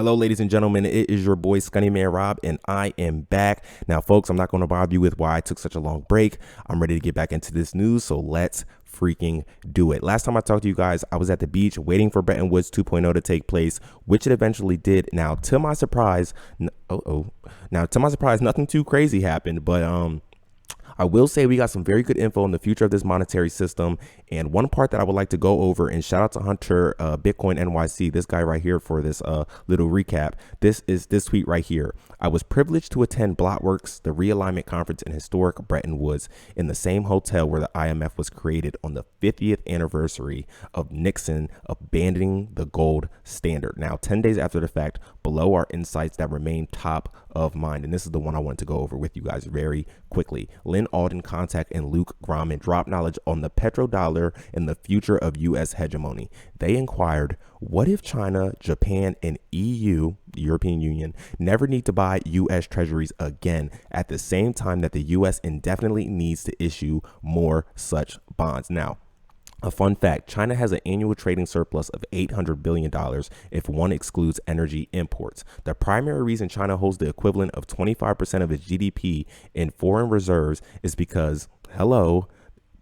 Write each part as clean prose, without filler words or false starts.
Hello, ladies and gentlemen. It is your boy Scunny Man Rob, and I am back. Now, folks, I'm not going to bother you with why I took such a long break. I'm ready to get back into this news, so let's freaking do it. Last time I talked to you guys, I was at the beach waiting for Bretton Woods 2.0 to take place, which it eventually did. Now, to my surprise, nothing too crazy happened, but I will say we got some very good info on the future of this monetary system. And one part that I would like to go over, and shout out to Hunter, Bitcoin NYC, this guy right here for this little recap. This is this tweet right here. I was privileged to attend Blotworks, the realignment conference in historic Bretton Woods, in the same hotel where the IMF was created on the 50th anniversary of Nixon abandoning the gold standard. Now, 10 days after the fact, below are insights that remain top of mind. And this is the one I wanted to go over with you guys very quickly. Lynn Alden Contact and Luke Gromman drop knowledge on the petrodollar and the future of U.S. hegemony. They inquired, what if China, Japan, and EU, the European Union, never need to buy U.S. treasuries again at the same time that the U.S. indefinitely needs to issue more such bonds? Now, a fun fact, China has an annual trading surplus of $800 billion if one excludes energy imports. The primary reason China holds the equivalent of 25% of its GDP in foreign reserves is because, hello,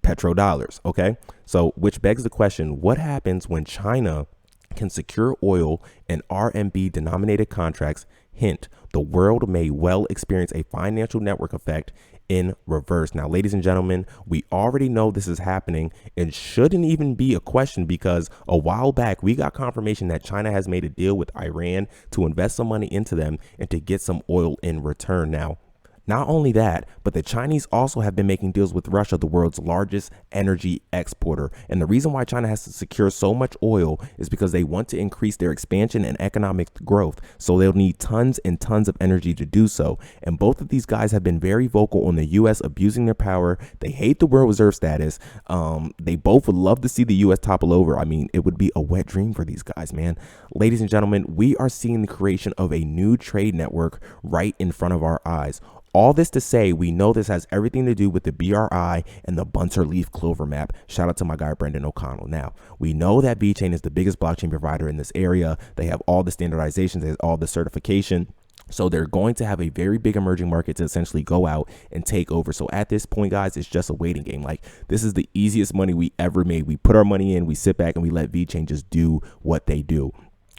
petrodollars, okay? So, which begs the question, what happens when China can secure oil in RMB denominated contracts? Hint, the world may well experience a financial network effect in reverse. Now, ladies and gentlemen, we already know this is happening and shouldn't even be a question, because a while back we got confirmation that China has made a deal with Iran to invest some money into them and to get some oil in return. Now, not only that, but the Chinese also have been making deals with Russia, the world's largest energy exporter. And the reason why China has to secure so much oil is because they want to increase their expansion and economic growth. So they'll need tons and tons of energy to do so. And both of these guys have been very vocal on the U.S. abusing their power. They hate the world reserve status. They both would love to see the U.S. topple over. I mean, it would be a wet dream for these guys, man. Ladies and gentlemen, we are seeing the creation of a new trade network right in front of our eyes. All this to say, we know this has everything to do with the BRI and the Bunter Leaf Clover map. Shout out to my guy, Brendan O'Connell. Now, we know that Vechain is the biggest blockchain provider in this area. They have all the standardizations, they have all the certification. So they're going to have a very big emerging market to essentially go out and take over. So at this point, guys, it's just a waiting game. Like, this is the easiest money we ever made. We put our money in, we sit back, and we let Vechain just do what they do.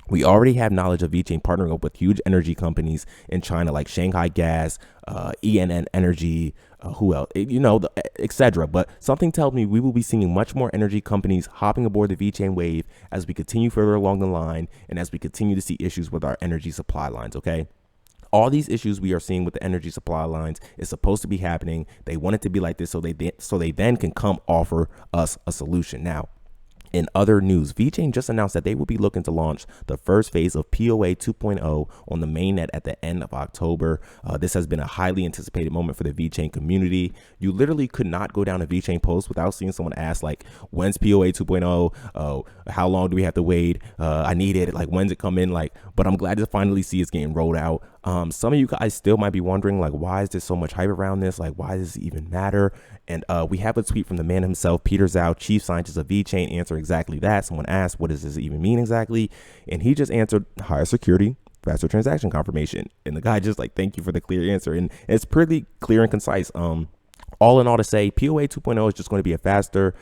We already have knowledge of Vechain partnering up with huge energy companies in China like Shanghai Gas, ENN Energy, who else, etc. But something tells me we will be seeing much more energy companies hopping aboard the Vechain wave as we continue further along the line and as we continue to see issues with our energy supply lines, okay? All these issues we are seeing with the energy supply lines is supposed to be happening. They want it to be like this so they then can come offer us a solution. Now, in other news, Vechain just announced that they will be looking to launch the first phase of PoA 2.0 on the mainnet at the end of October. This has been a highly anticipated moment for the Vechain community. You literally could not go down a Vechain post without seeing someone ask, like, when's PoA 2.0? How long do we have to wait? I need it. Like, when's it come in? Like, but I'm glad to finally see it's getting rolled out. Some of you guys still might be wondering, like, why is there so much hype around this? Like, why does it even matter? And we have a tweet from the man himself, Peter Zhao, chief scientist of Vechain, answering exactly that. Someone asked, what does this even mean exactly? And he just answered, higher security, faster transaction confirmation. And the guy just like, thank you for the clear answer. And it's pretty clear and concise. All in all to say, PoA 2.0 is just going to be a faster,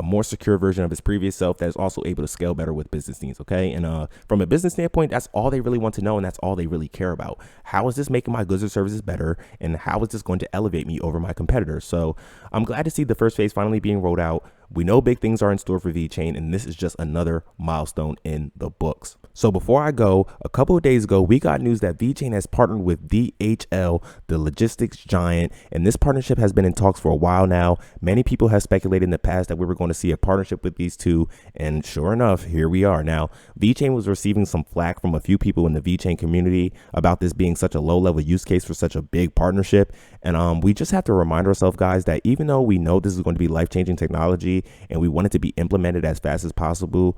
more secure version of its previous self that is also able to scale better with business needs, okay? And from a business standpoint, that's all they really want to know, and that's all they really care about. How is this making my goods or services better, and how is this going to elevate me over my competitors? So I'm glad to see the first phase finally being rolled out. We know big things are in store for Vechain, and this is just another milestone in the books. So before I go, a couple of days ago, we got news that Vechain has partnered with DHL, the logistics giant, and this partnership has been in talks for a while now. Many people have speculated in the past that we were going to see a partnership with these two, and sure enough, here we are. Now, Vechain was receiving some flack from a few people in the Vechain community about this being such a low-level use case for such a big partnership, and we just have to remind ourselves, guys, that even though we know this is going to be life-changing technology and we want it to be implemented as fast as possible,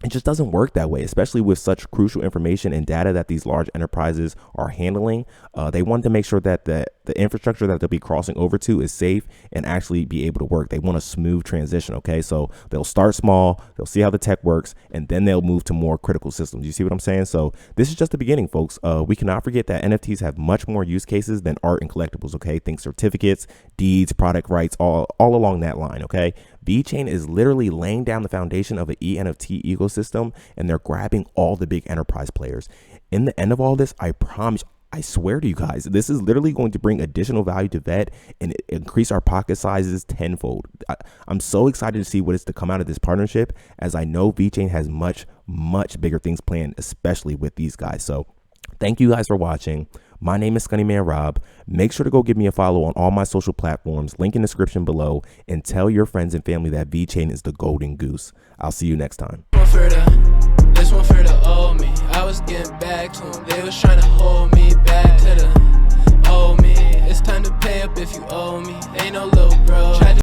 it just doesn't work that way, especially with such crucial information and data that these large enterprises are handling. They want to make sure that the the infrastructure that they'll be crossing over to is safe and actually be able to work. They want a smooth transition. Okay, so they'll start small, they'll see how the tech works, and then they'll move to more critical systems. You see what I'm saying? So this is just the beginning, folks. We cannot forget that NFTs have much more use cases than art and collectibles. Okay, think certificates, deeds, product rights, all along that line. Okay, Vechain is literally laying down the foundation of an NFT ecosystem, and they're grabbing all the big enterprise players. In the end of all this, I promise, I swear to you guys, this is literally going to bring additional value to VET and increase our pocket sizes tenfold. I'm so excited to see what is to come out of this partnership, as I know Vechain has much bigger things planned, especially with these guys. So thank you guys for watching. My name is Scunnyman Rob. Make sure to go give me a follow on all my social platforms, link in the description below, and tell your friends and family that Vechain is the golden goose. I'll see you next time. This one for the old me. I was getting back to them. They was trying to hold me back to the old me. It's time to pay up if you owe me. Ain't no little bro.